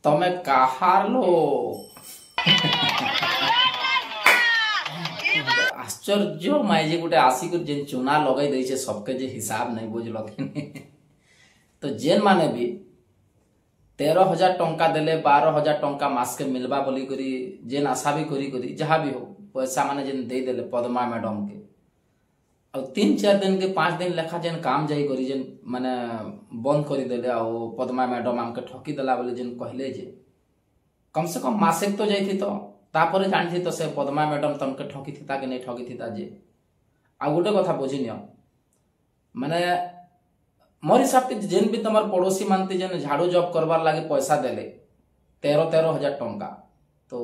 तमे कहार लो आश्चर्य माइजे गोटे आसिक जेन चुना लगे दे सबके जे हिसाब नहीं बुझल तो जेन माने भी 13,000 टंका देले 12,000 टंका मास के मिलबा बोली करी जेन आशा भी करी जहाँ भी हो पैसा माने जेन दे देले पद्मा मैडम के और 3-4 दिन के 5 दिन लेखा जेन काम जाई करी जेन माने बंद करी देले और पद्मा मैडम हमके ठकी देला बोले जेन कहले जे कम से कम मासेक तो जाई थी तो तापर जानी थी तो से पद्मा मैडम तमके ठकी थी कि नहीं ठकी थी जे आ गोटे कथा बुझी नियो माने मोर हिसाब से जेन भी तमर पड़ोसी मानते जेन झाड़ू जॉब करवार लगे पैसा देले 13,000 टंका तो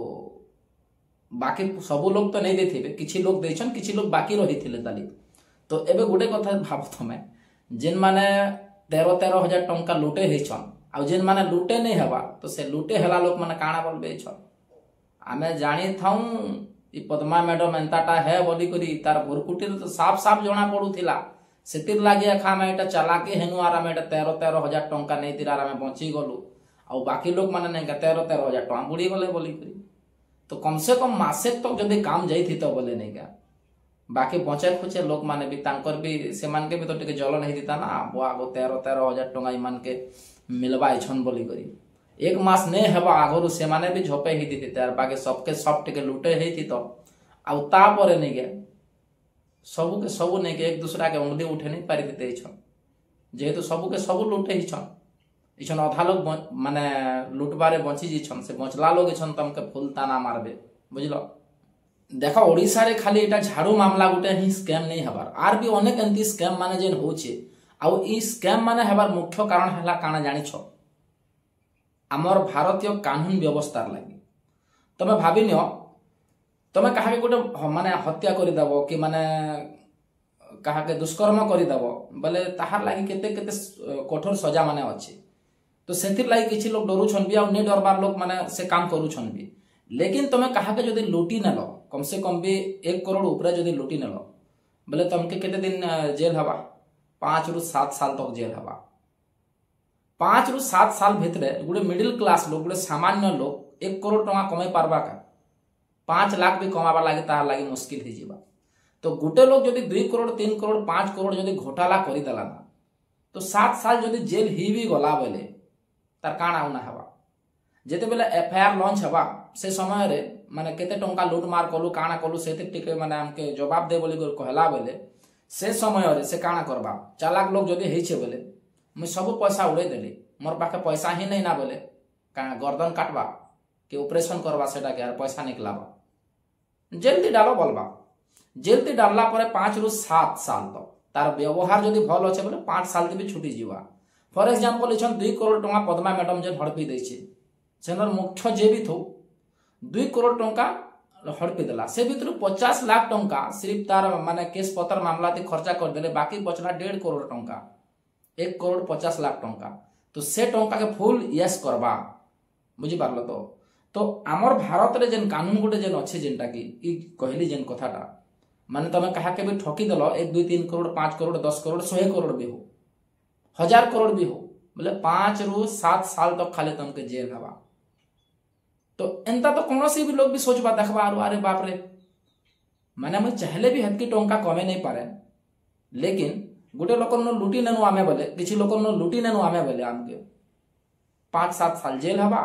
बाकी सबू लोग तो नहीं देथिबे किछि लोग देछन किछि लोग बाकी रही थिले ताली तो एबे गोटे कथा भाब तमे जेन माने 13,000 टंका लुटे हेछन आ जेन माने लुटे नहीं हवा तो से लुटे हला लोग माने काना बोलबे छन आमे जानी थाऊ ई पद्मा मैडम एंताटा है बोली करी तार भुरकुटी तो साफ साफ जणा पडुथिला सेतिर लागे खा में एटा चालाकी हेनु आर में 13,000 टंका नहीं तिरार में बची गलु आ बाकी लोग माने नहीं 13,000 टंका बुड़ी गले बोली करी तो कम से कम मासे तक तो जदि काम जाई थी तो बोले नहीं क्या बाकी बचे खुचे लोग माने भी तांकर भी से मान के भी तो टिके जलन नहीं दिता ना बुआ गो 13,000 टंका ईमान के मिलबा इछन बोली करी एक मास नहीं हेबा आगरु से माने भी झोपे ही दी तार बाकी सबके सब टिके लुटे ही थी तो आ तापर नहीं गया सबू के सबू नहीं के एक दूसरा के उंगली उठे नहीं पारि देते इछन जेहेतु सबू के सबू लुटे इछन इछन अधा लोग माने लुटबारे बची जिछन से बचला लोग इछन तमके फुल ताना मारबे बुझलो देखो ओडिसा रे खाली एटा झाड़ू मामला गुटे ही स्कैम नहीं हबार आर भी अनेक एंती स्कैम माने जेन होचे आ ई स्कैम माने हबार मुख्य कारण हला काना जानि छ हमर भारतीय कानून व्यवस्था लागि तमे भाबी नियो तमे कहा के गोटे माने हत्या करि दबो कि माने कहा के दुष्कर्म करि दबो बोले ताहार लागि केते केते कठोर सजा माने अछि तो सेतिर लागि किछि लोग डरू छन भी आ ने डरबार लोग माने से काम करू छन भी लेकिन तमे कहा के जदि लूटी न लो कम से कम भी 1 करोड़ ऊपर जदि लूटी न लो बोले तमके केते दिन जेल हवा 5 रु 7 साल तक जेल हवा 5 रु 7 साल भितरे गुडे मिडिल क्लास लोग गुडे सामान्य लोग 1 करोड़ टका कमाई पारबा का 5 लाख भी कमाबा लागे तार लागे मुश्किल ही जीवा तो गुटे लोग जदि 2 करोड़ 3 करोड़ 5 करोड़ जदि घोटाला करि देला ना तो 7 साल जदि जेल ही भी गला बोले तार काना उना हवा जेते बेले एफआईआर लॉन्च हवा से समय रे माने केते टंका लूट मार कलु काना कलु सेते टिके माने हमके जवाब दे बोली कहला बोले से समय रे से काना करबा चालाक लोग जदि हेछे बोले मैं सब पैसा उड़े देली मोर पाखे पैसा ही नहीं ना बोले काना गर्दन काटबा कि ऑपरेशन करबा सेटा के यार पैसा निकलाबा जल्दी डालो बोलबा जल्दी डालला परे 5 रु 7 साल तो तार व्यवहार जदि भल अछि बोले 5 साल भी छुटी जीवा फॉर एग्जांपल इछन 2 करोड़ टका पद्मा मैडम जे हड़पी दैछि सेनर मुख्य जे भी थो 2 करोड़ टका हड़पी देला से भीतर 50 लाख टका सिर्फ तार माने केस पत्र मामला ती खर्चा कर देले बाकी बचला 1.5 करोड़ टका 1 करोड़ 50 लाख टका तो से टका के फुल यस करबा बुझी पारलो तो आमर भारत रे जेन कानून गुटे जेन अच्छे जेनटा कि ई कहली जेन कथाटा माने तमे कहा के भी ठकी देलो 1 2 3 करोड़ 5 करोड़ 10 करोड़ 100 करोड़ भी हो 1000 करोड़ भी हो बोले 5 रु 7 साल तक खाली तमके जेल हवा तो एंता तो कौनसी भी लोग भी सोचबा देखबा अरे बाप रे माने मैं चाहले भी हतकी टंका कमे नहीं पारे लेकिन गोटे लोक लुटी नेनु आमे बोले किछि लोक लुटी नेनु आमे बोले आमके 5-7 साल जेल हवा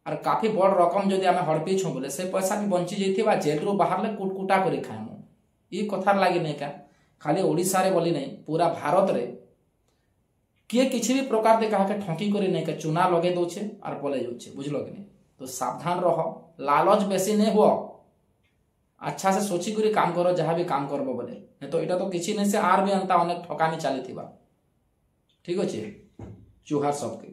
और काफी बड़ रकम जदि आमे हड़पी छु बोले से पैसा भी बंची जैथिबा जेल रो बाहर ले कुटकुटा करी खाएमु ई कथार लागी नहीं क्या खाली ओडिसा रे बोली नहीं पूरा भारत रे किए किसी भी प्रकार दे कहा के ठंकी करी नहीं के चुना लगे दोछे और पले जोछे बुझलो कि नहीं तो सावधान रहो लालच बेसी नहीं हुआ अच्छा से सोची करी काम करो जहाँ भी काम करबो बोले नहीं तो इटा तो किसी नहीं से आर भी अंता अनेक ठकामी चली थी ठीक अच्छे चुहार सबके।